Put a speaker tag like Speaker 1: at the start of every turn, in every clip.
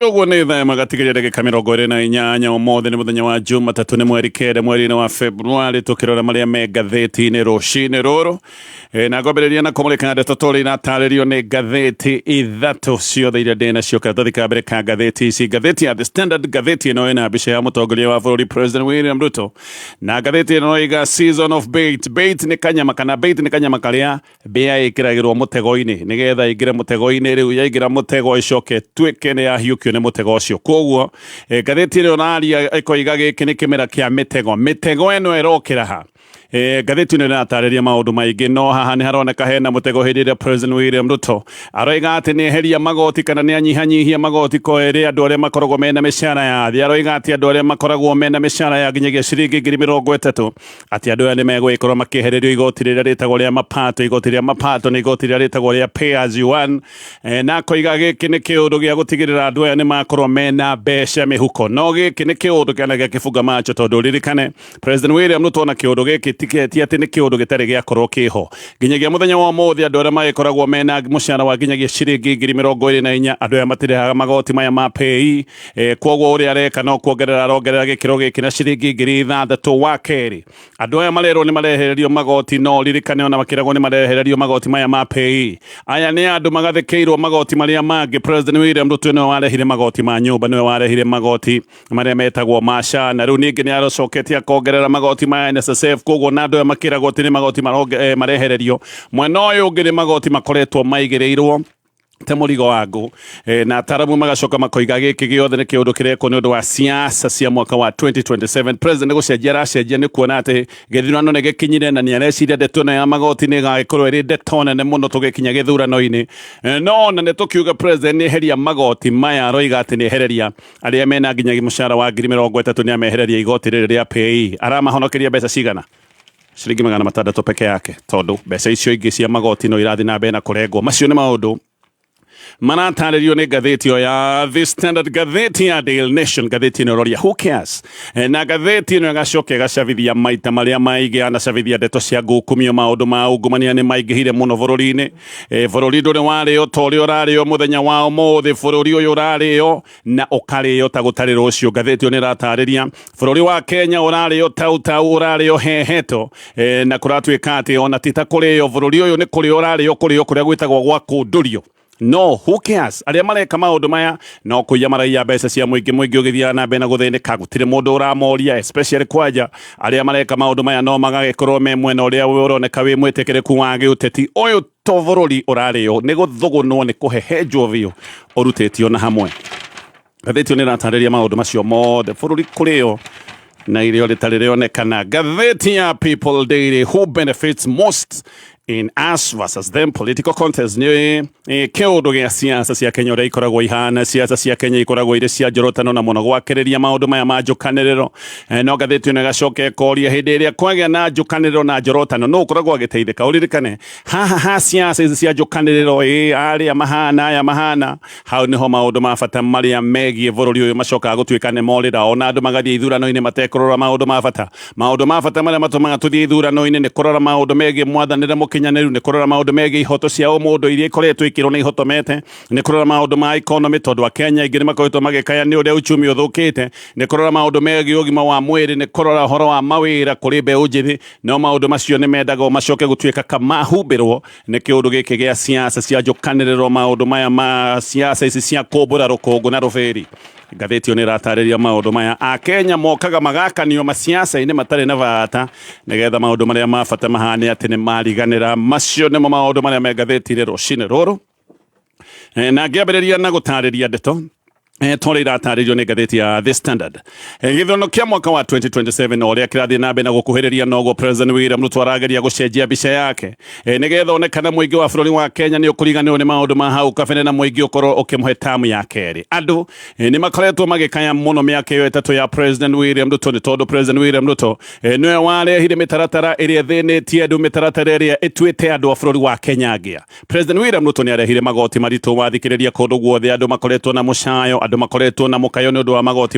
Speaker 1: Uguo nä thaa magatigä ndagä mĩrongo ĩrĩ na inyanya ũmũthĩ nĩ mũthenya wa Jumatatũ nĩ mweri kenda mweri-inĩ wa Februari tũkĩrora marĩa me ngathĩti-inĩ rũcinĩ rũrũ na ngwambĩrĩria na kũmũrĩka ndeto tũrĩa iratarĩrio nĩ ngathĩti ithatũ ciothe iria ndĩ nacio karatathi ka mbere ka ngathĩti ici. Ngathĩti ya The Standard, ngathĩti ĩno ĩna mbica ya mũtongoria wa bũrũri President William Ruto, na ngathĩti ĩno ĩga season of bait. Bait nĩ kanyama kana bait nĩ kanyama karĩa mbĩa ĩkĩragĩrwo mũtego-inĩ nĩgetha ĩingĩre mũtego-inĩ, rĩu yaingĩra mũtego ĩcoke tuĩke nĩ yahiũkio nĩ mũtego ũcio. Koguo ngathĩti ĩno naria ĩkoiga gĩkĩ nĩ kĩmera kĩa mĩtego ĩno ĩrokĩra ha. Ngathĩti ĩno ĩratarĩria maũndũ maingĩ, no haha nĩ haroneka hena mũtego hĩndĩ ĩrĩa President William Ruto aroiga atĩ nĩ eheria magoti kana nĩ anyihanyihia magoti kwereria andũ arĩa makoragwo mena mĩcara ya thĩ. Aroiga atĩ andũ arĩa makoragwo mena mĩcara ya nginyagia ciringi 30,000 atĩ andũ aya nĩ megũgĩkorwo makĩehererio igoti rĩrĩa rĩtagwo rĩa mapato. Igoti rĩa mapato nĩ igoti rĩrĩa rĩtagwo rĩa pay as you earn, na akoiga gĩkĩ nĩ kĩũndũ gĩa gũtigĩrĩra andũ aya nĩ makorwo mena mbeca mĩhuko. No gĩkĩ nĩ kĩũndũ kĩana gĩa kĩbunga macho, tondũ ririkane President William Ruto na kĩũndũ gĩkĩ ti atĩ nĩ kĩũndũ gĩtarĩ gĩakorwo kĩho. Nginyagia mũthenya wa ũmũthĩ andũ arĩa magĩkoragwo mena mũcara wa nginyagia ciringi 24,000 andũ aya matirĩhaga magoti maya ma pay. Koguo ũrĩa areka no kuongerera arongerera gĩkĩro gĩkĩ na ciringi 6,000 wa kerĩ. Andũ aya marerwo nĩ marehererio magoti, no ririkane ona makĩragwo nĩ marehererio magoti maya ma pay. Aya nĩ andũ magathĩkĩirwo magoti marĩa mangĩ. President William Ruto nĩwe warehire magoti ma nyũmba, nĩwe warehire magoti marĩa metagwo ma SHA, na rĩu ningĩ nĩ aracoketie akongerera magoti ma NSSF. Koguo na andũ aya makĩragwo atĩ nĩ magoti marehererio. Mwena ũyũ ũngĩ nĩ magoti makoretwo maigĩrĩirwo te mũrigo wa ngũ, na ataramu magacoka makoiga gĩkĩ gĩothe nĩ kĩũndũ kĩrekwo nĩ ũndũ wa siasa cia mwaka wa 2027. President nĩ gũcenjia aracenjia nĩ kuona atĩ gĩthurano nĩ gĩkinyire na nĩ areciria ndeto ĩno ya magoti nĩ ĩgagĩkorwo ĩrĩ ndeto nene mũno tũgĩkinya gĩthurano-inĩ. No na nĩ tũkiuga President nĩ eheria magoti maya, aroiga atĩ nĩ ehereria arĩa mena nginyagia mũcara wa 30,000 nĩ amehereria igoti rĩrĩ rĩa pay. Aramahonokeria mbeca cigana? Ciringi 600 peke yake, tondũ mbeca icio ingĩ cia magoti no irathiĩ na mbere na kũrengwo. Macio nĩ maũndũ maratarĩrio nĩ ngathĩti ĩyo ya The Standard, ngathĩti ya Daily Nation, ngathĩti ĩno ĩroria who cares, na ngathĩti ĩno ĩgacoka ĩgacabithia maita marĩa maingĩ, anacabithia ndeto cia ngukumio. Maũndũ ma ungumania nĩ maingĩhire mũno bũrũri-inĩ. Bũrũri ndũrĩ warĩo ta ũrĩa ũrarĩo mũthenya wa ũmũthĩ. Bũrũri ũyũ ũrarĩo na ũkarĩo ta gũtarĩ rũciũ. Ngathĩti ĩyo nĩ ĩratarĩria bũrũri wa Kenya ũrarĩo tau ũrarĩo heheto, na kũratuĩka atĩ ona ti ta kũrĩo. Bũrũri ũyũ nĩ kũrĩo ũrarĩo kũrĩa gwĩtagwo gwa kũndũrio. No, who cares? Arĩa mareka maũndũ maya no kũiya maraiya mbeca cia mũingĩ ũgĩthiaga na mbere na gũthĩnĩka. Gũtirĩ mũndũ ũramoria, especially kwanja arĩa mareka maũndũ maya no magagĩkorwo me mwena ũrĩa ũroneka wĩ mwĩtĩkĩrĩku wa gĩũteti. Ũyũ to bũrũri ũrarĩo, nĩ gũthũgũnwo, nĩ kũhehenjwo biũ ũrutĩtio na hamwe. Ngathĩti nĩ ĩratarĩria maũndũ macio mothe, bũrũri kũrĩo na irio rĩtarĩ rĩonekana. Ngathĩti ya People Daily, who benefits most in us versus them political contest nĩ kĩũndũ gĩa siasa cia Kenya ũrĩa ikoragwo ihana. Siasa cia Kenya ikoragwo irĩ cia njorotano na mũno gwakĩrĩria maũndũ maya ma njũkanĩrĩro. No ngathĩti ĩno ĩgacoka ĩkoria hĩndĩ ĩrĩa kwagĩa na njũkanĩrĩro na njorotano no ũkoragwo agĩteithĩka. Ũririkane haha siasa ici cia njũkanĩrĩro, arĩa mahana aya mahana, hau nĩho maũndũ ma bata marĩa megiĩ bũrũri ũyũ macokaga gũtuĩka nĩ morĩra. Ona andũ magathiĩ ithurano-inĩ matekũrora maũndũ ma bata. Maũndũ ma bata marĩa matũmaga tũthiĩ ithurano-inĩ nĩ kũrora maũndũ megiĩ mwathanĩre mũkinyanĩru, nĩ kũrora maũndũ megiĩ ihoto cia mũndũ iria ikoretwo ikĩrwo nĩ ihotomete, nĩ kũrora maũndũ ma economy tondũ Akenya aingĩ nĩ makoretwo magĩkaya nĩ ũrĩa uchumi ũthũkĩte, nĩ kũrora maũndũ megiĩ ũgima wa mwĩrĩ, nĩ kũrora ũhoro wa mawĩra kũrĩ mbeũ njĩthĩ. No maũndũ macio nĩ mendaga macoke gũtuĩka kamahumbĩrwo nĩ kĩũndũ gĩkĩ gĩa siasa cia njũkanĩrĩro. Maũndũ maya ma siasa ici cia kũmbũra rũkũngũ na rũbĩri. Ngathĩti ĩyo nĩ ĩratarĩria maũndũ maya. Akenya mokaga magakanio masiasa-inĩ matarĩ na bata nĩgetha maũndũ marĩa ma bata mahane atĩ nĩ mariganĩra. Macio nĩmo maũndũ marĩa me ngathĩti-inĩ rũcinĩ rũrũ, na ngĩambĩrĩria na gũtarĩria ndeto tũrĩa iratarĩrio nĩ ngathĩti ya The Standard. Gĩthurano kĩa mwaka wa 2027 ũrĩa kĩrathiĩ na mbere na gũkuhĩrĩria noguo President William Ruto arageria gũcenjia mbica yake nĩgetha onekana mũingĩ wa bũrũri wa Kenya nĩ ũkũriganĩrwo nĩ maũndũ ma hau kabere na mũingĩ ũkorwo ũkĩmũhe tamu ya kerĩ. Andũ nĩ makoretwo magĩkaya mũno mĩaka ĩyo ĩtatũ ya President William Ruto, nĩ tondũ President William Ruto nĩwe warehire mĩtaratara ĩrĩa thĩnĩtie andũ, mĩtaratara ĩrĩa ĩtuĩte andũ a bũrũri wa Kenya ngĩa. President William Ruto nĩ arehire magoti maritũ, wathikĩrĩria kũndũ guothe andũ makoretwo na mũcayo, andu makoretwo na mukayo ni undu wa magoti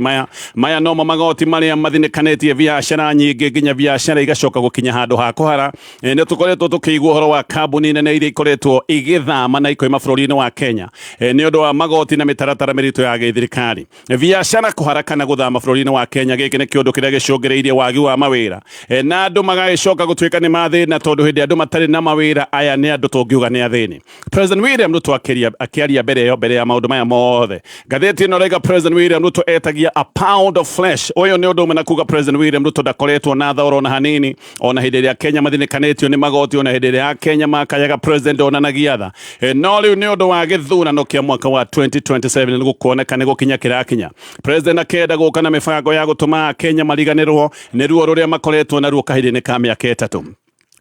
Speaker 1: maya no magoti maria mathinikanetie biashara nyingi nginya biashara igacoka gukinya handu ha kuhara ni tukoretwo tukigwa horo wa kambuni nene iria ikoretwo igithama na ikoima bururi-ini wa Kenya ni undu wa magoti na mitaratara miritu ya githirikari biashara kuhara kana guthama bururi-ini wa Kenya giki ni kiundu kiria gicungireirie wagi wa mawira na andu magagicoka gutuika ni mathina tondu hindi andu matari na mawira aya ni andu tungiuga ni athini. President William Ruto akiaria mbere ya maundu maya mothe ngatheti ino rega President William Ruto etagia a pound of flesh uyu ni undu umwe na kuga President William Ruto ndakoretwo na thoro na hanini ona hindi iria Kenya mathinikanetio ni magoti ona hindi iria Kenya makayaga president ona nagiatha no riu ni undu wa githurano kia mwaka wa 2027 ni gukuoneka ni gukinya kirakinya president akenda guka na mibango ya gutuma Kenya mariganirwo ni ruo ruria makoretwo na ruo kahindi-ini ka miaka 3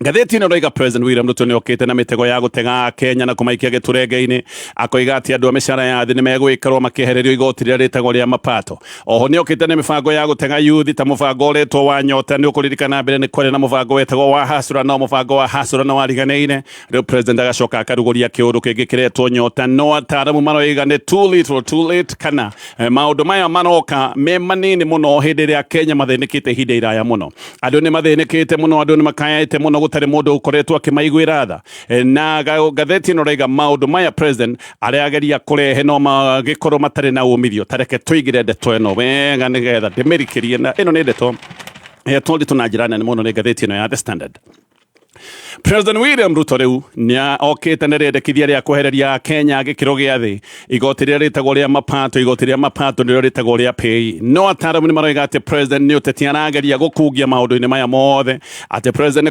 Speaker 1: ngatheti ino roiga President William Ruto ni okite na mitego ya gutega Kenya na kumaikia giturenge-ini akoiga ati andu a micara ya thi ni megwikarwo makihererio igoti riria ritagwo ria mapato oho ni okite na mibango ya gutega youth ta mubango uretwo wa nyota ni ukuririkana mbere ni kwari na mubango wetagwo wa hasura no mubango wa hasura no wariganeine riu president agacoka akaruguria kiundu kingi kiretwo nyota no ataramu maroiga ni too little too late kana maundu maya manoka me manini muno hindi iria Kenya mathinikite ihinda iraya muno andu ni mathinikite muno andu ni makayaite muno gutari mundu ukoretwo akimaiguira tha na gatheti ino raiga maundu maya president areageria kurehe no magikorwo matari na umithio tareke tuigire ndeto ino wega nigetha ndimirikirie na ino ni ndeto tonditwo na njira nene muno ni gatheti ino ya The Standard. President William Ruto riu ni okite na rendekithia ria kuhereria Kenya gikiro gia thi igoti riria ritagwo ria mapato nirio ritagwo ria pay no ataramu ni maroiga ati president ni uteti arageria gukungia maundu-ini maya mothe ati president ni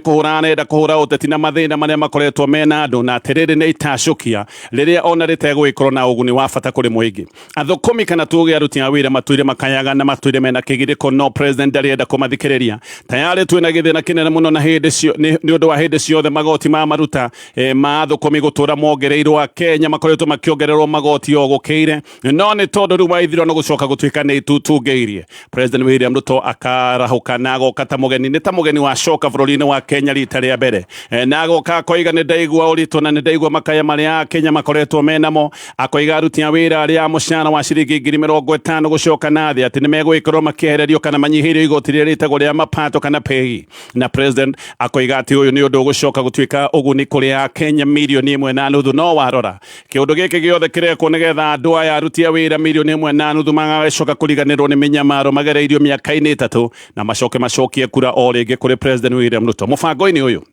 Speaker 1: kuhura uteti na mathina maria makoretwo mena andu na atiriri ni itacukia riria ona ritegwikorwo na uguni wa bata kuri muingi athukumi kana tuge aruti a wira matuire makayaga na matuire mena kigiriko no president ndarienda kumathikiriria tayari twina githina kinene muno na hindi cio ni undu wa hindi cio the magoti ma maruta mathukumi gutura mongereirwo Kenya makoretwo makiongererwo magoti o gukiire no ni tondu riu maithirwo no gucoka gutuika ni tutungeirie President William Ruto akarahuka na agoka ta mugeni wa coka bururi-ini wa Kenya rita ria mbere na agoka akoiga ni ndaigua uritu na ni ndaigua makaya maria Kenya makoretwo menamo akoiga aruti a wira aria mucara wa ciringi 50,000 gucoka nathi ati ni megwikorwo makihererio kana manyihirio igoti riria ritagwo ria mapato kana pay na president akoiga ati uyu ni undu gucoka gutuika uguni kuri a Kenya milioni 1.5 no warora kiundu giki giothe kirekwo nigetha andu aya aruti a wira milioni 1.5 magacoka kuriganirwo ni minyamaro magereirio miaka-ini 3 na macokie kura o ringi kuri President William Ruto mubango-ini uyu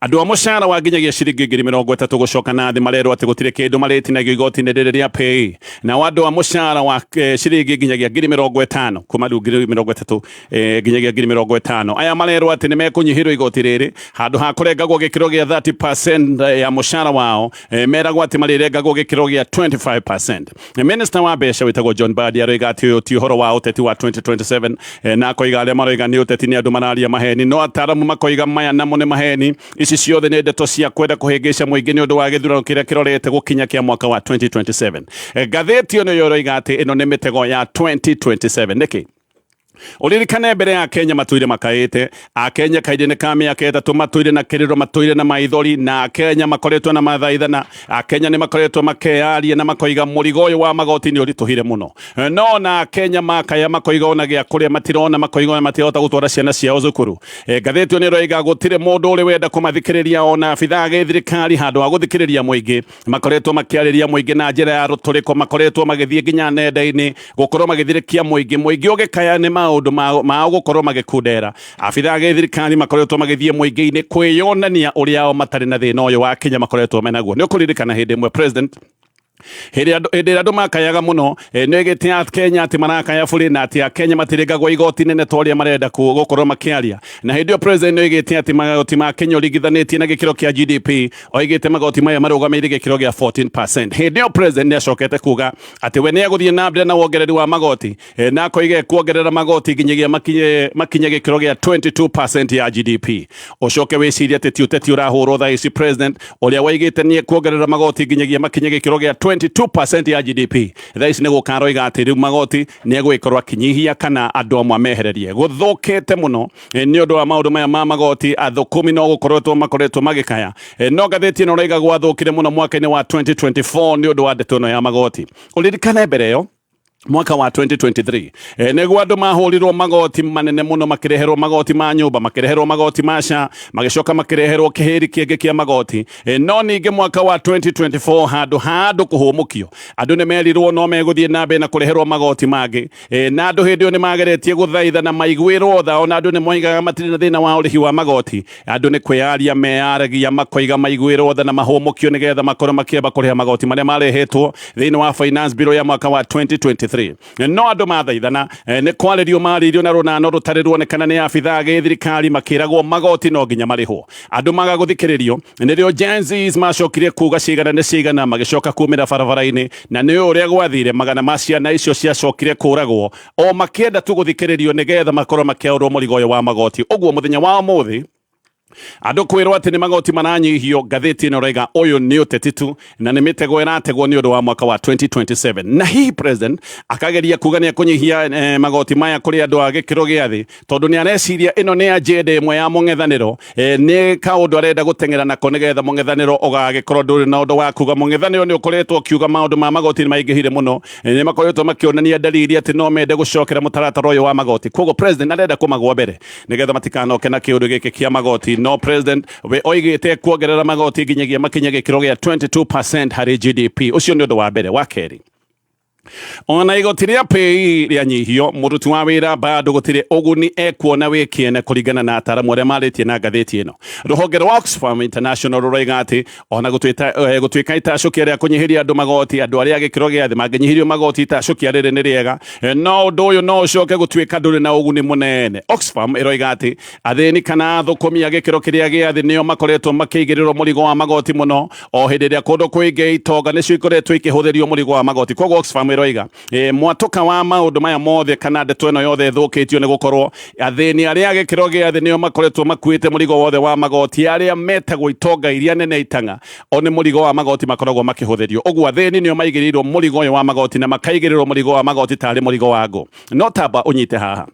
Speaker 1: andu a mucara wa nginyagia ciringi 30,000 gucoka nathi marerwo ati gutire kindu maritinagio igoti-ini riria pay na andu a mucara wa ciringi nginyagia 50,000 kuma riu 30,000 nginyagia 50,000 aya marerwo ati ni mekunyihirwo igoti riri handu ha kurengagwo gikiro gia 30% ya mucara wao meragwo ati marirengagwo gikiro gia 25%. Minister wa mbeca witagwo John Badi aroiga ati uyu ti uhoro wa uteti wa 2027 na akoiga aria maroiga ni uteti ni andu mararia maheni no ataramu makoiga maya namo ni maheni ici ciothe ni ndeto cia kwenda kuhingica muingi ni undu wa githurano kiria kirorete gukinya kia mwaka wa 2027 gatheti ino yoroiga ati ino ni mitego ya 2027 niki uririkane mbere ya Kenya matuire makaite Kenya kaidine ka miaka 3 matuire na kiriro matuire na maithori na Kenya makoretwo na mathaithana Kenya ni makoretwo makearia na makoiga murigo uyu wa magoti ni urituhire muno no na Kenya makaya makoiga ona gia kuria matirona makoiga ona matihota gutwara ciana ciao cukuru gatheti ino roiga gutire mundu uri wenda kumathikiriria ona abitha githirikari handu wa guthikiriria muingi makoretwo makiariria muingi na njira ya ruturiko makoretwo magithie nginya nenda-ini gukorwo magithirikia muingi ugikaya ni maundu ma gukorwo magikundera abitha githirikari makoretwo magithie muingi-ini kwiyonania uria matari na thina uyu wa Kenya makoretwo menaguo ni ukuririkana hindi imwe president hindi andu makayaga muno no igite Kenya ati marakaya buri na ati Kenya matirengagwo igoti nene twaria marenda gukorwo makiaria na hindi o president no igite ati magoti ma Kenya urigithanitie na gikiro kia GDP o igite magoti maya marugameire gikiro gia 14%. Hindi o president ni acokete kuga ati we ni aguthie na mbere na wongereri wa magoti na koige kuongerera magoti nginyagia makinye gikiro gia 22% ya GDP ucoke wiciria ati ti uteti urahurwo tha ici president uria waigite ni kuongerera magoti nginyagia makinye gikiro gia 22% ya GDP thaisi ni gukaroiga ati riu magoti ni egwikorwo akinyihia kana andu amwe mehererie guthukite muno ni undu wa maundu maya ma magoti athukumi no gukoretwo magikaya no gatheti ino roiga gwathukire muno mwaka-ini wa 2024 ni undu wa ndeto ino ya magoti uririkane mbere yo mwaka wa 2023 neguo andu mahurirwo magoti manene muno makireherwo magoti ma nyumba makireherwo magoti masha magicoka makireherwo kihiri kienge kia magoti no ninge mwaka wa 2024 handu kuhumukio andu ne merirwo no meguthie nambe na kureherwo magoti mangi na andu hindi ni mageretie guthaitha na maiguirwo tha ona andu ni moigaga matiri na thina wa urihi wa magoti andu ni kwiaria mearagia makoiga maiguirwo tha na mahumukio nigetha makorwo makiamba kuriha magoti maria marehetwo thini wa finance bill ya mwaka wa 2023 no andu mathaithana ni kwaririo maririo na runano rutari ruonekana ni abitha githirikari makiragwo magoti no nginya marihwo andu magaguthikiririo nirio Gen Zs macokire kuga cigana ni cigana magicoka kumira barabara-ini na ni uria gwathire magana ma ciana icio ciacokire kuragwo o makienda tu guthikiririo nigetha makorwo makiaurwo murigo uyu wa magoti uguo muthenya wa muthi andu kwirwo ati ni magoti mananyihio ngathiti ino rega uyu ni uteti tu na ni mitego irategwo ni undu wa mwaka wa 2027 na hi president akageria kuga ni akunyihia magoti maya kuri andu a gikiro gia thi tondu ni areciria ino ni agenda imwe ya mung'ethaniro ni kaundu arenda guteng'era nako nigetha mung'ethaniro ugagikorwo nduri na undu wa kuga mung'ethaniro ni ukoretwo kiuga maundu ma magoti ni maingihire muno ni makoretwo makionania dalili ati no mende gucokera mutaratara uyu wa magoti koguo president arenda kumagwa mbere nigetha matikanoke na kiundu giki kia magoti no president we oigite kuongerera magoti nginyagia makinya gikiro gia 22% hari GDP ucio ni undu wa mbere wa keri ona igoti ria pay ria nyihio muruti wa wira bado gutire uguni ekuona wikiene kuringana na ataramu aria maritie na ngathiti ino ruhonge rwa Oxfam International ruraiga ati ona gutwika itacukia ria kunyihiria andu magoti andu aria gikiro gia thi manginyihirio magoti itacukia riri ni riega no undu uyu no ucoke gutwika nduri na uguni munene Oxfam iroiga ati athini kana thukumia gikiro kiria gia thi nio makoretwo makiigirirwo murigo wa magoti muno o hindi ria kundu kwingi itonga nicio ikoretwo ikihuthirio murigo wa magoti koguo Oxfam iroiga mwatoka wa maundu maya mothe kana ndeto ino yothe thukitio ni gukorwo athini aria gikiro gia thi nio makoretwo makuite murigo wothe wa magoti aria metagwo itonga iria nene itanga oni murigo wa magoti makoragwo makihuthirio uguo athini nio maigirirwo murigo uyu wa magoti na makaigirirwo murigo wa magoti tari murigo wa ngo no tamba unyite haha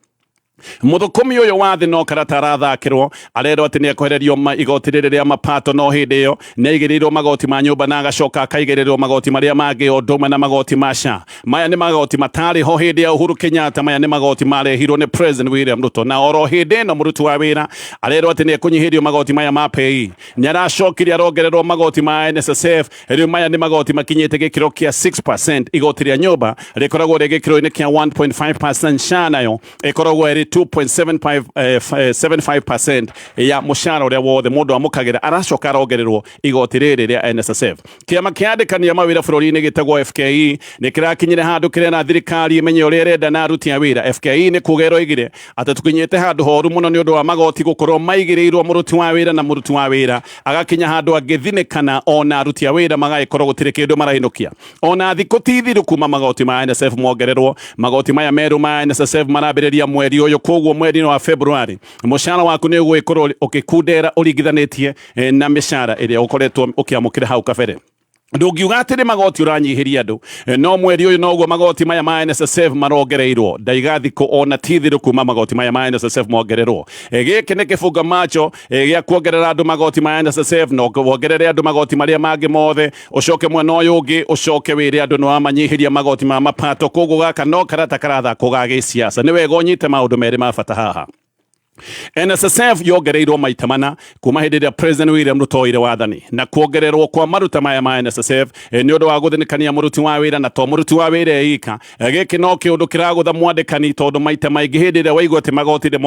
Speaker 1: muthukumi uyu wa thi no karata arathakirwo arerwo ati ni ekwehererio igoti riri ria mapato no hindi iyo ni aigirirwo magoti ma nyumba na agacoka akaigirirwo magoti maria mangi o ndumwe na magoti masha maya ni magoti matari ho hindi ya Uhuru Kenyatta maya ni magoti marehirwo ni President William Ruto na oro hindi ino muruti wa wira arerwo ati ni ekunyihirio magoti maya ma pay ni aracokirie arongererwo magoti ma NSSF riu maya ni magoti makinyite gikiro kia 6% igoti ria nyumba rikoragwo ri gikiro-ini kia 1.5% sha nayo ikoragwo iri 2.75% ya mushara uria wothe mundu amukagira aracoka arongererwo igoti riri ria NSSF kiama kiandikania mawira bururi-ini gitagwo FKE ni kirakinyire handu kirena thirikari imenye uria irenda na aruti a wira FKE ni kugero igire ati tukinyite handu horu muno ni undu wa magoti gukorwo maigirirwo muruti wa wira na muruti wa wira agakinya handu agithinikana ona aruti a wira magaikorwo gutire kindu marahinukia ona thiku tithiru kuma magoti ma NSSF mongererwo magoti maya meru ma NSSF marambiriria mweri uyu koguo mweri wa February mushara waku ni ugwikorwo ukikundera uringithanitie na mishara iria ukoretwo ukiamukira hau kabere ndungiuga atiri magoti uranyihiria andu no mweri uyu noguo magoti maya ma NSSF marongereirwo ndaigathiko ona tithiru kuma magoti maya ma NSSF mongererwo giki ni kifunga macho gia kuongerera andu magoti ma NSSF no kuongerera andu magoti maria mangi mothe ucoke mwena uyu ungi ucoke wire andu no amanyihiria magoti ma mapato koguo gaka no karata karatha kugagi siasa ni wega unyite maundu meri ma bata haha NSSF yongereirwo maita mana kuma hindi ria President William Ruto oire wathani na kuongererwo kwa maruta maya ma NSSF ni undu wa guthinikania muruti wa wira na to muruti wa wira ika giki no kiundu kiragutha mwandikani tondu maita maingi hindi ria waigua ati magoti ni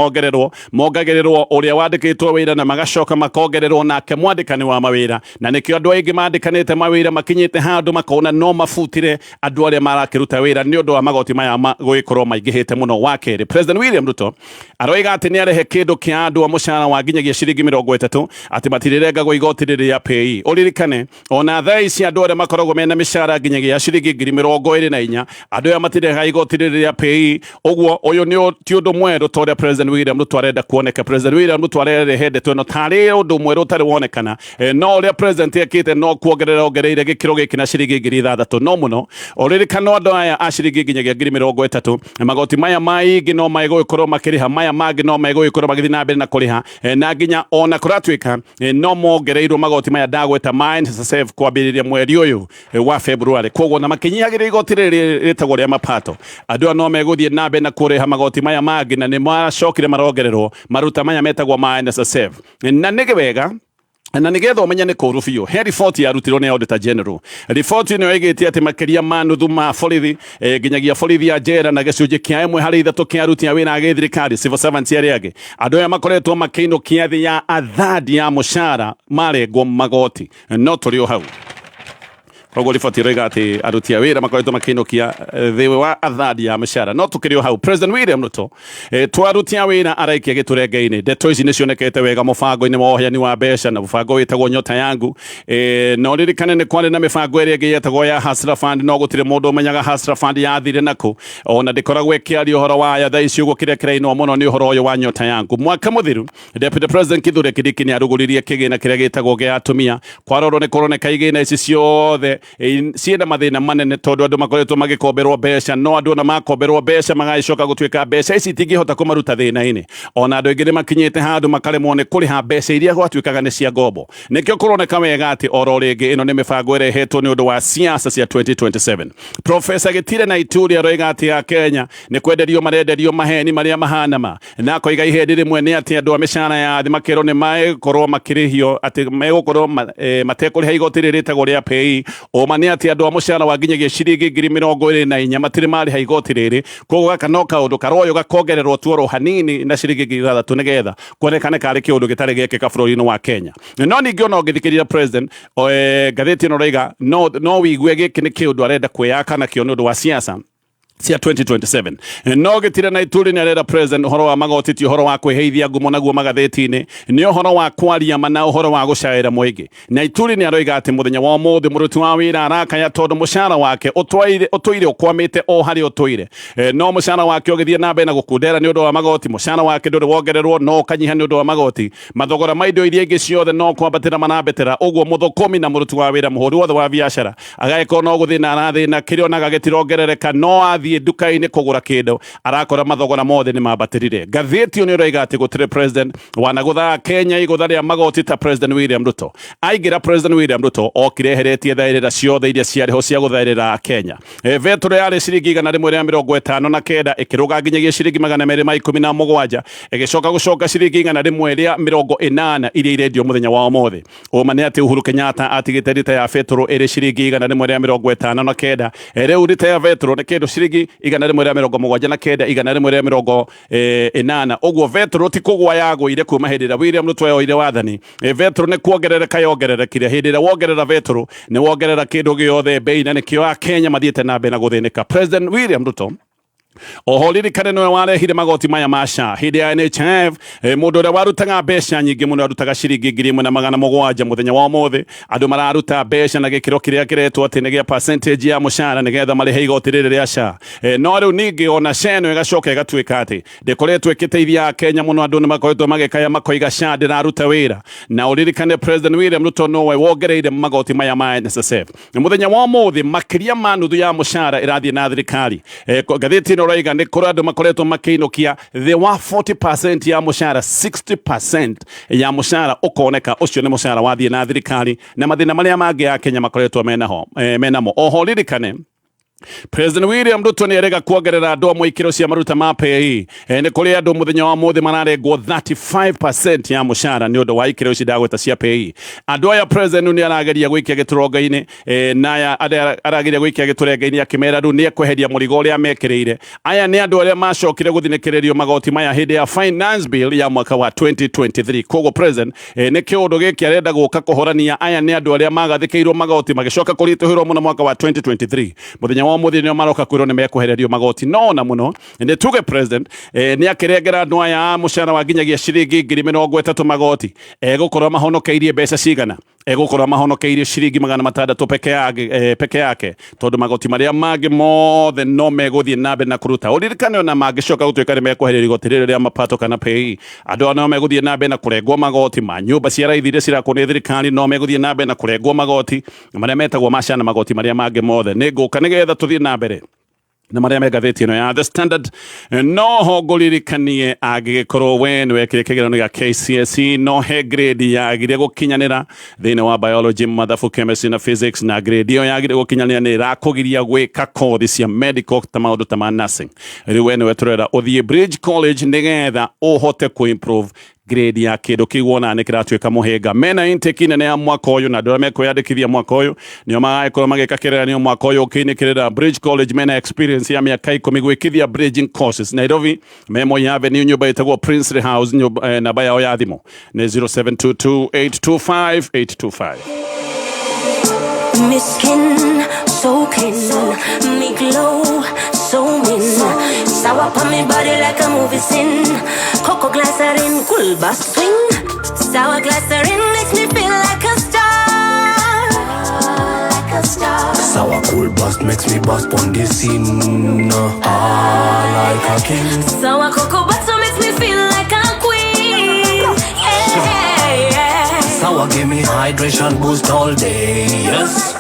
Speaker 1: mongagererwo uria wandikitwo wira na magacoka makongererwo nake mwandikani wa mawira na nikio andu aingi mandikanite mawira makinyite handu makona no mafutire andu aria marakiruta wira ni undu wa magoti maya guikorwo maingihite muno wa keri President William Ruto aroiga ati ni he kindu kia andu a mushara wa nginyagia ciringi 30 ati matirirengagwo igoti riri ya pay uririkane ona thaa ici andu aria makoragwo mena mishara nginyagia ciringi 24 andu aria matirenga igoti riri ya pay uguo uyu ni ti undu mweru toria President William Ruto arenda kuoneka President William Ruto arehende no tari undu mweru tari wonekana no uria president ekite no kuongereire gikiro giki na ciringi 6,000 no muno uririkane andu aya a ciringi nginyagia 30 magoti maya maingi no maigo ikorwo makiriha maya mangi no maigo megũgĩkorwo magĩthiĩ na mbere na kũrĩha na nginya ona kũratuĩka no mongereirwo magoti maya ndagweta ma NSSF kwambĩrĩria mweri ũyũ wa February. Koguo na makĩnyihagĩria igoti rĩrĩ rĩtagwo rĩa mapato, andũ aya no megũthiĩ na mbere na kũrĩha magoti maya mangĩ, na nĩ maracokire marongererwo maruta maya metagwo ma NSSF. Na nĩ wega na nigetha umenye nĩ kũru biũ, he riboti yarutirwo nĩ Auditor General. Riboti ĩno ĩgĩte atĩ makĩria ma nuthu ma borithi nginyagia borithi ya njera na gĩcunjĩ kĩa 1/3 kĩa aruti a wĩra a gĩthirikari civil servants arĩa angĩ, andũ aya makoretwo makĩinũkia thĩ ya athandi ya mũcara marengwo magoti, no tũrĩ o hau. Koguo riboti ĩroiga atĩ aruti a wĩra makoretwo makĩinũkia thĩ wa athandi ya mũcara, no tũkĩrĩ o hau. President William Ruto twaruti a wĩra araikia gĩtũrenge-inĩ. Ndeto ici nĩ cionekete wega mũbango-inĩ wa ũheani wa mbeca na mũbango wĩtagwo Nyota Yangu. No ririkane nĩ kwarĩ na mĩbango ĩrĩa ĩngĩ yetagwo ya Hustler Fund, no gũtirĩ mũndũ ũmenyaga Hustler Fund yathire nakũ, ona ndĩkoragwo ĩkĩaria ũhoro wayo thaa ici. Ũguo kĩrĩa kĩrainwo mũno nĩ ũhoro ũyũ wa Nyota Yangu. Mwaka mũthiru Deputy President Kithure Kindiki nĩ arugũririe kĩgĩna kĩrĩa gĩtagwo gĩa atumia. Kwarorwo nĩ kũroneka igĩna ici ciothe cienda mathĩna manene tondũ andũ makoretwo magĩkomberwo mbeca, no andũ ona makomberwo mbeca magagĩcoka gũtuĩka mbeca ici itingĩhota kũmaruta thĩna-inĩ. Ona andũ aingĩ nĩ makinyĩte handũ makaremwo nĩ kũrĩha mbeca iria gwatuĩkaga nĩ cia ngombo. Nĩkĩo kũroneka wega atĩ oro rĩngĩ ĩno nĩ mĩbango ĩrehetwo nĩ ũndũ wa siasa cia 2027. Professor Gitire na Ituri aroiga atĩ akenya nĩ kwenderio marenderio maheni marĩa mahana ma, na akoiga ihendi rĩmwe nĩ atĩ andũ a mĩcara ya thĩ makerwo nĩ megũkorwo makĩrĩhio atĩ megũkorwo matekũrĩha igoti rĩrĩ rĩtagwo rĩa pay. Ũma nĩ atĩ andũ a mũcara wa nginyagia ciringi 24,000 matirĩ marĩha igoti rĩrĩ. Koguo gaka no kaũndũ karoywo gakongererwo tuoro hanini na ciringi 6,000 nĩgetha kuonekane karĩ kĩũndũ gĩtarĩ gĩkĩka bũrũri-inĩ wa Kenya. No ningĩ ona ũngĩthikĩrĩria president ngathĩti ĩno roiga no wĩigue gĩkĩ nĩ kĩũndũ arenda kwĩyaka nakĩo nĩ ũndũ wa siasa cia 2027. No Gitire na Ituri nĩ arenda president ũhoro wa magoti ti ũhoro wa kwĩheithia ngumo naguo magathĩti-inĩ, nĩ ũhoro wa kwaria ma na ũhoro wa gũcaĩra mũingĩ. Na Ituri nĩ aroiga atĩ mũthenya wa ũmũthĩ mũruti wa wĩra arakaya tondũ mũcara wake ũtũire ũkwamĩte o harĩa ũtũire. No mũcara wake ũgĩthiĩ na mbere na gũkundera nĩ ũndũ wa magoti, mũcara wake ndũrĩ wongererwo, no ũkanyiha nĩ ũndũ wa magoti. Mathogora ma indo iria ingĩ ciothe no kwambatĩra manambetera. Ũguo mũthũkũmi na mũruti wa wĩra mũhũri wothe wa biacara agagĩkorwo no gũthĩna arathĩna, kĩrĩa onaga gĩtirongerereka, no athiĩ nduka-inĩ kũgũra kĩndũ arakora mathogora mothe nĩ mambatĩrire. Ngathĩti ĩno ĩroiga atĩ gũtirĩ president wanagũtha Kenya igũtha rĩa magoti ta President William Ruto. Aingĩra President William Ruto okire eheretie thaĩrĩra ciothe iria ciarĩho cia gũthaĩrĩra Kenya. Vetro yarĩ ciringi 159 ĩkĩrũga nginyagia ciringi 217, ĩgĩcoka gũcoka ciringi 180 iria irendio mũthenya wa ũmũthĩ. Ũma nĩ atĩ Uhuru Kenyatta atigĩte rita ya Vetro ĩrĩ ciringi 159. Rĩu rita ya Vetro nĩ kĩndũ ciringi 179, 180. Ũguo Vetro ti kũgwa yagũire kuma hĩndĩ ĩrĩa William Ruto yoire wathani. Vetro nĩ kuongerereka yongererekire. Hĩndĩ ĩrĩa wongerera Vetro nĩ wongerera kĩndũ gĩothe bei, na nĩkĩo Akenya mathiĩte na mbere na gũthĩnĩka. President William Ruto oho ririkane nĩwe warehire magoti maya ma SHA hĩndĩ ya NHIF. Mũndũ ũrĩa warutaga mbeca nyingĩ mũno arutaga ciringi 1,700 mũthenya wa ũmũthĩ. Andũ mararuta mbeca na gĩkĩro kĩrĩa kĩretwo atĩ nĩ gĩa percentage ya mũcara nĩgetha marĩhe igoti rĩrĩ rĩa SHA. No rĩu ningĩ ona SHA ĩno ĩgacoka ĩgatuĩka atĩ ndĩkoretwo ĩgĩteithia Akenya mũno. Andũ nĩ makoretwo magĩkaya makoiga SHA ndĩraruta wĩra, na ũririkane President William Ruto nowe wongereire magoti maya ma NSSF. Mũthenya wa ũmũthĩ makĩria ma nuthu ya mũcara ĩrathiĩ na thirikari. Ngathĩti ĩno roiga nĩ kũrĩ andũ makoretwo makĩinũkia thĩ wa 40% ya mũcara, 60% ya mũcara ũkoneka ũcio nĩ mũcara wathiĩ na thirikari, na mathĩna marĩa mangĩ ya Kenya makoretwo menamo. Oho ririkane President William Ruto nĩ erega kuongerera andũ amwe ikĩro cia maruta ma pay. Nĩ kũrĩ andũ mũthenya wa mũthĩ mararengwo 35% ya mũcara nĩ ũndũ wa ikĩro ici ndagweta cia pay. Andũ aya president nĩ arageria gũikia gĩtũrenge-inĩ, na aya arageria gũikia gĩtũrenge-inĩ akĩmera rĩu nĩ ekweheria mũrigo ũrĩa mekĩrĩire. Aya nĩ andũ arĩa macokire gũthinĩkĩrĩrio magoti maya hĩndĩ ya finance bill ya mwaka wa 2023. Koguo president nĩ kĩũndũ gĩkĩ arenda gũka kũhorania. Aya nĩ andũ arĩa magathĩkĩirwo magoti magĩcoka kũritũhĩrwo mũno mwaka wa 2023. Mũthenya wa mũthĩ nĩ maroka kwĩrwo nĩ mekwehererio magoti. No na mũno nĩ tuge president nĩ akĩrengera andũ aya mũcara wa nginyagia ciringi 30 magoti. Egũkorwo mahonokeirie mbeca cigana? Egũkorwo mahonokeirie ciringi 600 peke yake, tondũ magoti marĩa mangĩ mothe no megũthiĩ na mbere na kũruta. Ũririkane ona mangĩcoka gũtuĩka nĩ mekwehererio igoti rĩrĩ rĩa mapato kana pay, andũ aya no megũthiĩ na mbere na kũrengwo magoti ma nyũmba cia raithi iria cirakwo nĩ thirikari, no megũthiĩ na mbere na kũrengwo magoti marĩa metagwo ma SHA na magoti marĩa mangĩ mothe. Nĩ ngũka nĩgetha tũthiĩ na mbere na maria me gatheti ino ya The Standard no ho ngũririkanie angĩgĩkorwo we nĩ wekire kĩgeranio gĩa KCSE no he grade yagire gũkinyanĩra thĩinĩ wa biology, mathabu, chemistry na physics, na grade ĩyo yagire gũkinyanĩra nĩ ĩrakũgiria gwĩka kothi cia medical ta maũndũ ta ma nursing. Rĩu we nĩwe tũrenda ũthiĩ Bridge College nĩgetha ũhote kũ-improve grade ya kĩndũ kĩu wona nĩ kĩratuĩka mũhĩnga. Mena intake nene ya mwaka ũyũ na andũ arĩa mekwĩyandĩkithia mwaka ũyũ nĩo magagĩkorwo magĩka kĩgeranio mwaka ũyũ ũkĩinĩkĩrĩra Bridge College. Mena experience ya mĩaka 10 gwĩkithia bridging courses. Nairobi Memory Avenue, nyũmba ĩtagwo Princely House. Namba yao ya thimũ nĩ 0722825825.
Speaker 2: Miskin, soaking, me glow, so in. Sour on me body like a movie scene. Cocoa glycerin, cool bass swing. Sour glycerin makes me feel like a star. Like a star.
Speaker 3: Sour cool bass makes me bust on the scene. Like a king.
Speaker 2: Sour cocoa butter makes me feel like a queen. Yeah, yeah.
Speaker 3: Sour give me hydration boost all day. Yes.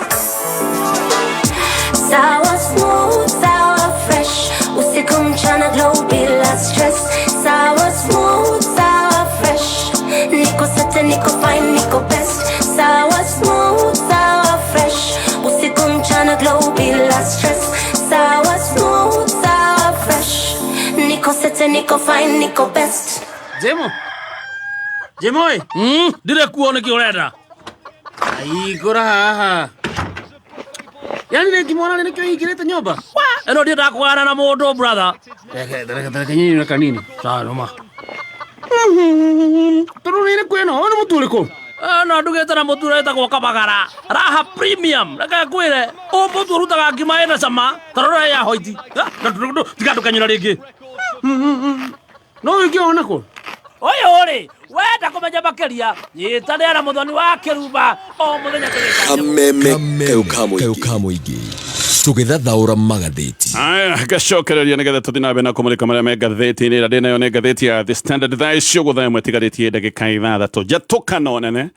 Speaker 2: Sour smooth, sour fresh. Usikum chana glow bila stress. Sour smooth, sour fresh. Nico sete, nico fine, nico best. Sour smooth, sour fresh. Usikum chana glow bila stress. Sour smooth, sour fresh. Nico sete, nico fine, nico best.
Speaker 4: Jemo oi. Dire kuone ki urenda. Ai gora haha. Yani ne kimona ne kyo igirete nyumba. Eno ndio ndakwana na mundu brother. Reke nyinyi na kanini. Sawa noma. Turunire kweno ona muturiko. No ndugete na mutureta kwa kabagara. Raha premium. Reke kwire. O mutu rutaga ngima ena sama. Tarora ya hoiti. Tigatu kanyina ringi. No ikiona ko. Oyo ore. Wenda kumenya makeria. Yitanera muthoni wa kiruba. O muthenya
Speaker 5: keu kamuigi tũgĩthathaũra magathĩti.
Speaker 1: Gacokereria nĩgetha tũthiĩ na mbere na kũmũrĩka marĩa me ngathĩti-inĩ. Na ndĩnayo nĩ ngathĩti ya The Standard thaa icio gũthaa ĩmwe ĩtigarĩtie ndagĩka ithathatũ njatũkano nene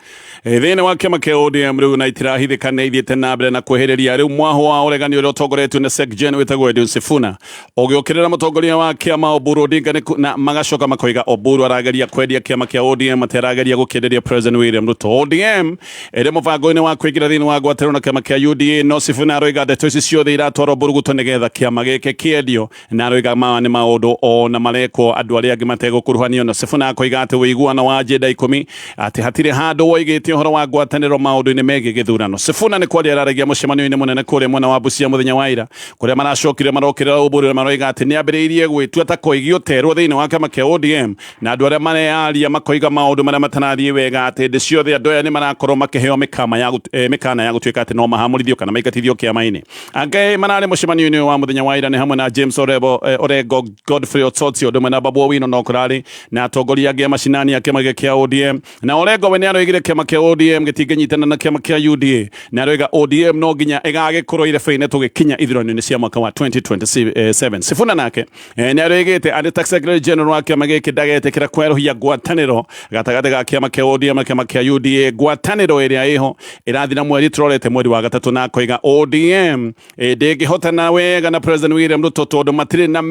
Speaker 1: thĩinĩ wa kĩama kĩa ODM rĩu na itirahithĩka nĩ ithiĩte na mbere na kwĩhĩrĩria rĩu mwaho wa ũregani ũrĩa ũtongoretio nĩ SecGen wĩtagwo Edwin Sifuna ũgĩũkĩrĩra mũtongoria wa kĩama Oburu Odinga na magacoka makoiga Oburu arageria kwendia kĩama kĩa ODM aterageria gũkĩenderia President William Ruto. ODM ĩrĩ mũbango-inĩ wa kwĩgira thĩinĩ wa ngwatanĩro na kĩama kĩa UDA no Sifuna aroiga ndeto ici ciothe iratwarwo Buruguto nĩgetha kĩama gĩkĩ kĩendio na aroiga maya nĩ maũndũ ona marekwo andũ arĩa angĩ mategũkuruhanio. No Sifuna akoiga atĩ ũiguano wa agenda 10 atĩ hatirĩ handũ woigĩte ũhoro wa ngwatanĩro maũndũ-inĩ megiĩ gĩthurano. Sifuna nĩ kwaria araragia mũcemanio-inĩ mũnene kũrĩa mwena wa Busia mũthenya wa ira kũrĩa maracokire marokĩrĩra Oburu na maroiga atĩ nĩ ambĩrĩirie gwĩtua ta koigi ũterwo thĩinĩ wa kĩama kĩa ODM na andũ arĩa marearia makoiga maũndũ marĩa matanathiĩ wega atĩ hĩndĩ ciothe andũ aya nĩ marakorwo makĩheo mĩkana ya gũtuĩka atĩ no mahamũrithio kana maingatithio kĩama-inĩ. Angĩ mararĩ mũcemanio-inĩ wa mũthenya wa ira nĩ hamwe na James Orengo, Godfrey Otsotsi ũndũ ũmwe na Babu Owino no kũrarĩ na atongoria angĩ a macinani a kĩama kĩa ODM. Na Orengo we nĩ aroigire kĩama kĩa ODM gĩtingĩnyitana na kĩama kĩa UDA na aroiga ODM no nginya ĩgagĩkorwo irebe-inĩ tũgĩkinya ithurano-inĩ cia mwaka wa 2027. Sifuna nake nĩ aroigĩte arĩ Tax Secretary General wa kĩama gĩkĩ ndagetĩkĩra kwerũhia ngwatanĩro gatagatĩ ga kĩama kĩa ODM na kĩama kĩa UDA. Ngwatanĩro ĩrĩa ĩho ĩrathiĩ na mweri tũrorete mweri wa gatatũ na akoiga ODM ndĩngĩhotana wega na President William Ruto tondũ matirĩ na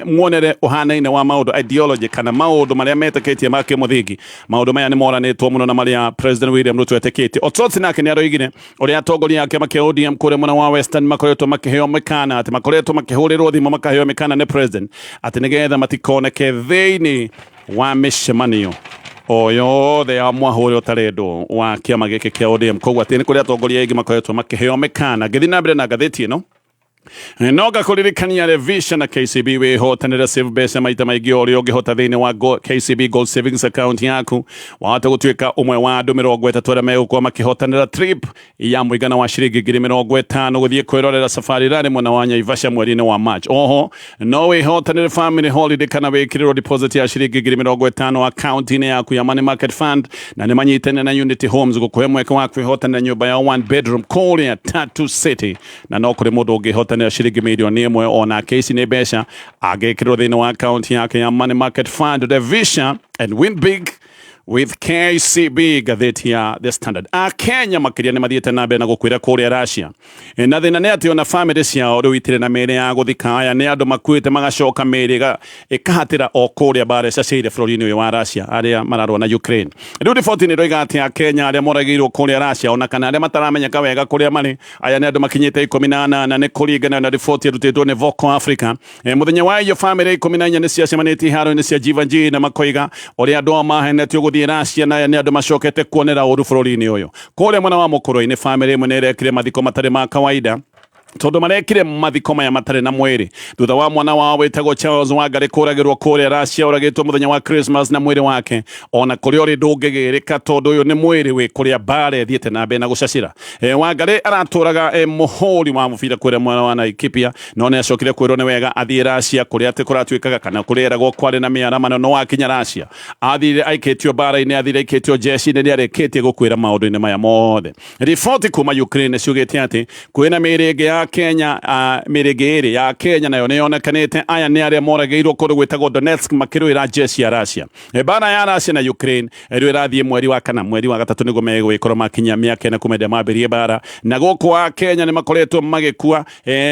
Speaker 1: muonere ũhanaine wa maũndũ ideology kana maũndũ marĩa metĩkĩtie ma kĩmũthingi. Maũndũ maya nĩ moranĩtwo mũno na marĩa President William Ruto etĩkĩtie. Otsotsi nake nĩ aroigire ũrĩa atongoria a kĩama kĩa ODM kũrĩa mwena wa Western makoretwo makĩheo mĩkana atĩ makoretwo makĩhũrĩrwo thimũ makaheo mĩkana nĩ President atĩ nĩgetha matikoneke thĩinĩ wa mĩcemanio o yothe ya mwahũrĩ ũtarĩ ũndũ wa kĩama gĩkĩ kĩa ODM. Koguo atĩ nĩ kũrĩa atongoria aingĩ makoretwo makĩheo mĩkana. Ngĩthiĩ na mbere na ngathĩti ĩno no ngakũririkania revision na KCB wĩhotanĩra save mbeca maita maingĩ o ũrĩa ũngĩhota thĩinĩ wa KCB Gold Savings Account yaku wahota gũtuĩka ũmwe wa andũ 30 arĩa megũkorwo makĩhotanĩra trip ya mũigana wa ciringi 50,000 gũthiĩ kwĩrorera safari rally mwena wa Naivasha mweri-inĩ wa March. Oho no wĩhotanĩre family holiday kana wĩkĩrĩrwo deposit ya ciringi 50,000 account-inĩ yaku ya money market fund na nĩ manyitane na Unity Homes gũkũhe mweke wa kwĩhotanĩra nyũmba ya 1 bedroom kũrĩa Tatu City na no kũrĩ mũndũ ũngĩhotanĩra ciringi milioni 1 ona kesi nĩ mbeca agĩkĩrwo thĩinĩ wa account yake ya money market fund revision and win big with KCB gatheti ya The Standard. Akenya makiria nĩ mathiĩte na mbere na gũkwĩra kũrĩa Russia. Na thĩna nĩ atĩ ona family ciao rĩu itirĩ na mĩĩrĩ ya gũthika aya nĩ andũ makuĩte magacoka mĩĩrĩ ĩkahatĩra o kũrĩa bara ĩcaceire bũrũri-inĩ ũyũ wa Russia arĩa mararũa na Ukraine. Rĩu riboti nĩ roiga atĩ Akenya arĩa moragĩirwo kũrĩa Russia ona kana arĩa mataramenyeka wega kũrĩa marĩ aya nĩ andũ makinyĩte 18 nĩ kũringana na riboti ĩrutĩtwo nĩ Voco Africa. Mũthenya wa iyo family 14 nĩ ciacemanĩtie iharo-inĩ cia Jivanji na makoiga ũrĩa andũ mahenetio gũthiĩ Russia na nĩ andũ macokete kuonera ũru bũrũri-inĩ ũyũ. Kũrĩa mwena wa mũkũrũ-inĩ family ĩmwe nĩ ĩrekire mathiko matarĩ ma kawaida tondu marekire mathiko maya matarĩ na mwĩrĩ thutha wa mwana wao wĩtagwo Charles Wangari kũragĩrwo kũrĩa Russia ũragĩtwo mũthenya wa Christmas na mwĩrĩ wake ona kũrĩa ũrĩ ndũngĩgĩrĩka tondu ũyũ nĩ mwĩrĩ wĩ kũrĩa bara thiĩte na mbere na gũcacira. Wangari aratũraga mũhũri wa mũbira kũrĩa mwena wa Laikipia no nĩ acokire kwĩrwo nĩ wega athiĩ Russia kũrĩa atĩ kũratuĩkaga kana kũrĩeragwo kwarĩ na mĩaramano no akinya Russia athire aikĩtio bara-inĩ athire aikĩtio jeshi-inĩ nĩ arĩkĩtie gũkwĩra maũndũ-inĩ maya mothe. Riboti kuma Ukraine ciugĩte atĩ kwĩna mĩĩrĩ ĩngĩ ya Kenya mĩrĩngĩ ya Kenya nayo nĩ yonekanĩte aya nĩ arĩa moragĩirwo kũndũ gwĩtagwo Donetsk makĩrũĩra jeshi ya Russia. Bara ya Russia na Ukraine rĩu ĩrathiĩ mweri wa kana mweri wa gatatũ nĩguo megwĩkorwo makinyia mĩaka ĩna kuma mambĩrĩrie bara na gũkũ Kenya nĩ makoretwo magĩkua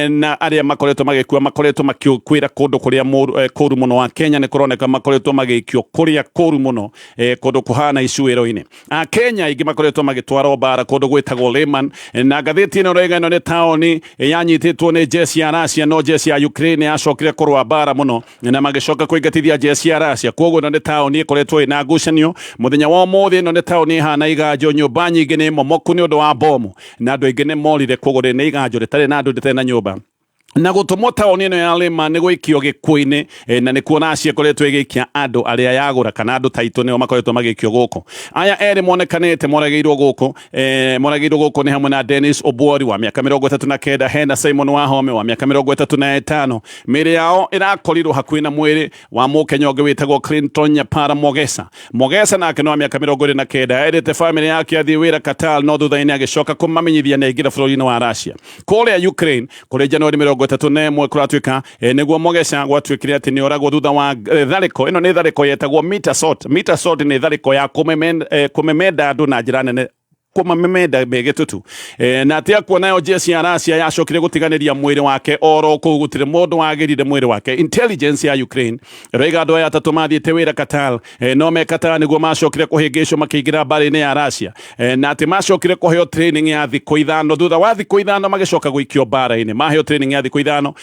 Speaker 1: na arĩa makoretwo magĩkua makoretwo makĩkwĩra kũndũ kũrĩa kũru mũno wa Kenya nĩ kũroneka makoretwo magĩikio kũrĩa kũru mũno kũndũ kũhana icũĩro-inĩ. Kenya aingĩ makoretwo magĩtwarwo bara kũndũ gwĩtagwo Leman na ngathĩti ĩno rĩga ĩno nĩ taũni yanyitĩtwo nĩ jeshi ya Russia no jeshi ya Ukraine yacokire kũrũa bara mũno na magĩcoka kũingatithia jeshi ya Russia. Koguo ĩno nĩ taũni ĩkoretwo ĩna ngucanio mũthenya wa ũmũthĩ. Ĩno nĩ taũni ĩhana iganjo, nyũmba nyingĩ nĩ momoku nĩ ũndũ wa bomu na andũ aingĩ nĩ morire. Koguo nĩ iganjo rĩtarĩ na andũ rĩtarĩ na nyũmba na gũtũmwo taũni ĩno ya Lema nĩ gũikio gĩkuũ-inĩ na nĩ kuona Russia ĩkoretwo ĩgĩikia andũ arĩa yagũra kana andũ taitũ nĩo makoretwo magĩikio gũkũ. Aya erĩ monekanĩte moragĩirwo gũkũ nĩ hamwe na Dennis Obwori wa mĩaka 39 hena Simon Wahome wa mĩaka 35. Mĩĩrĩ yao ĩrakorirwo hakuhĩ na mwĩrĩ wa mũkenya ũngĩ wĩtagwo Clinton Nyapara Mogesa nake no wa mĩaka 29 erĩte family yake athiĩ wĩra Qatar no thutha-inĩ agĩcoka kũmamenyithia nĩ aingĩra bũrũri-inĩ wa Russia kũrĩa Ukraine kũrĩa Januari 31 kũratuĩka nĩguo Mogesa gwatuĩkire atĩ nĩ oragwo thutha wa tharĩko. Ĩno nĩ tharĩko yetagwo meter sort nĩ tharĩko ya kũmemenda andũ na njĩra nene kũmamemenda mbegĩtutu na atĩ akuo nayo jeshi ya Russia yacokire gũtiganĩria mwĩrĩ wake oro kũu gũtirĩ mũndũ wagĩrire mwĩrĩ wake. Intelligence ya Ukraine roiga andũ aya atatũ mathiĩte wĩra Qatar no me Qatar nĩguo macokire kũhĩngĩcwo makĩingĩra bara-inĩ ya Russia na atĩ macokire kũheo training ya thikũ ithano. Thutha wa thikũ ithano magĩcoka gũikio bara-inĩ maheo training ya thikũ ithano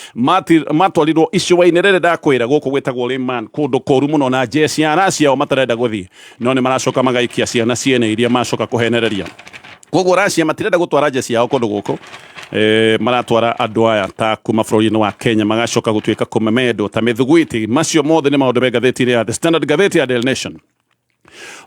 Speaker 1: matwarirwo icũa-inĩ rĩrĩ ndakwĩra gũkũ gwĩtagwo Leman kũndũ kũru mũno na jeshi ya Russia o matarenda gũthiĩ no nĩ maracoka magaikia ciana ciene iria macoka kũhenereria. Koguo Russia matirenda gũtwara jeshi yao kũndũ gũkũ maratwara andũ aya ta kuma bũrũri-inĩ wa Kenya magacoka gũtuĩka kũmemendwo ta mĩthugwiti. Macio mothe nĩ maũndũ me ngathĩti ya The Standard, ngathĩti ya Daily Nation.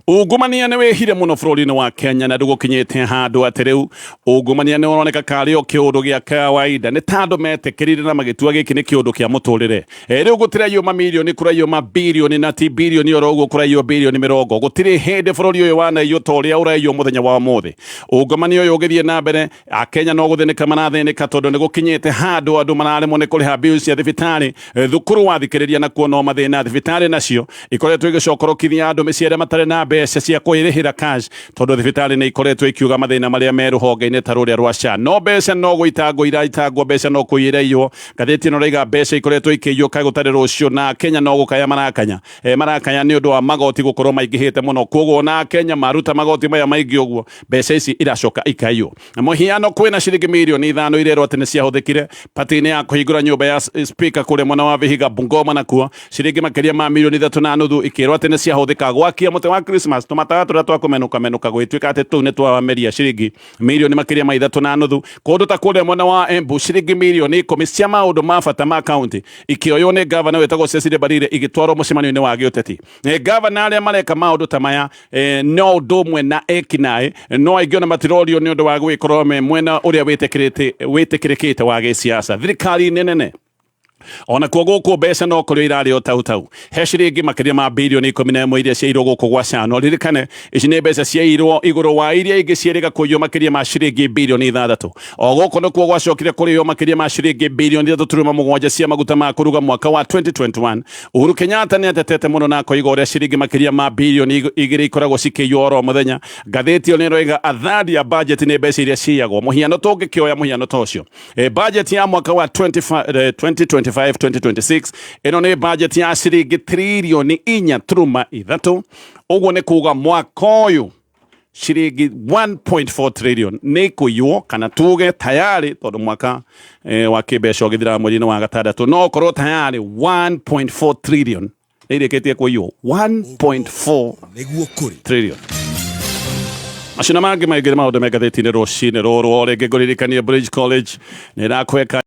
Speaker 1: Ungumania nĩ wĩhire mũno bũrũri-inĩ wa Kenya na ndũgũkinyĩte handũ atĩ rĩu ungumania nĩ ũroneka karĩ o kĩũndũ gĩa kawaida nĩ ta andũ metĩkĩrire na magĩtua gĩkĩ nĩ kĩũndũ kĩa mũtũrĩre. Rĩu gũtiraiywo mamirioni kũraiywo mabilioni na ti bilioni oro ũguo kũraiywo bilioni 20. Gũtirĩ hĩndĩ bũrũri ũyũ wanaiywo ta ũrĩa ũraiywo mũthenya wa ũmũthĩ. Ungumania ũyũ ũgĩthiĩ na mbere Akenya no gũthĩnĩka marathĩnĩka tondũ nĩ gũkinyĩte handũ andũ mararemwo nĩ kũrĩha bills cia thibitarĩ. Thukuru wathikĩrĩria nakuo no mathĩna thibitarĩ nacio ikoretwo igĩcokorokithia andũ mĩciĩ arĩa matarĩ na mbeca cia kwĩrĩhĩra cash tondũ thibitarĩ nĩ ikoretwo ikiuga mathĩna marĩa me rũhonge-inĩ ta rũrĩa rwa SHA. No mbeca no gũitangwo iraitangwo, mbeca no kũiyĩrĩiywo. Ngathĩti ĩno raiga mbeca ikoretwo ikĩiyũka gũtarĩ rũcio na Kenya no gũkaya marakanya nĩ ũndũ wa magoti gũkorwo maingĩhĩte mũno. Koguo na Kenya maruta magoti maya maingĩ ũguo mbeca ici iracoka ikaiywo. Mũhiano kwĩna ciringi mirioni 5 irerwo atĩ nĩ ciahũthĩkire pati-inĩ ya kũhingũra nyũmba ya speaker kũrĩa mwena wa Vihiga Bungoma nakuo ciringi makĩria ma mirioni 3.5 ikĩrwo atĩ nĩ ciahũthĩka gwakia mũtĩ wa Christmas tũmataga tũrĩa twa kũmenuka gwĩtuĩka atĩ tũu nĩ twameria ciringi mirioni makĩria ma 3.5. Kũndũ ta kũrĩa mwena wa Embu ciringi mirioni 10 cia maũndũ ma bata ma kaunti ikĩoywo nĩ gavana wĩtagwo Cecily Mbarire igĩtwarwo mũcemanio-inĩ wa gĩũteti. Gavana arĩa mareka maũndũ ta maya no ũndũ ũmwe na ekinaĩ no aingĩ ona matirorio nĩ ũndũ wa gwĩkorwo me mwena ũrĩa wĩtĩkĩrĩkĩte wa gĩsiasa. Thirikari nene ona kuo guku mbeca no kurio irari o tau he ciringi makiria ma bilioni 11 iria ciairwo guku gwa cano ririkane ici ni mbeca ciairwo iguru wa iria ingi cieriga kurio makiria ma ciringi bilioni 6 o guku no kuo gwacokire kurio makiria ma ciringi bilioni 3.7 cia maguta ma kuruga mwaka wa 2021 Uhuru Kenyatta ni atetete muno na koiga uria ciringi makiria ma bilioni 2 ikoragwo cikiiywo oro muthenya ngatheti ni roiga athari ya budget ni mbeca iria ciagwo muhiano tungikioya muhiano tocio budget ya mwaka wa 2025-2026 ino ni budget ya ciringi trilioni 4.3 uguo ni kuga mwaka uyu ciringi 1.4 trillion ni kuiywo kana tuge tayari tondu mwaka wa kibeca ugithira mweri wa gatandatu no korwo tayari 1.4 trillion irikitie kuiywo 1.4
Speaker 5: niguo kuri
Speaker 1: trillion Ashina mangi maigire maundu me ngatheti-ini rucini ruru o ringi nguririkania Bridge College ni rakweka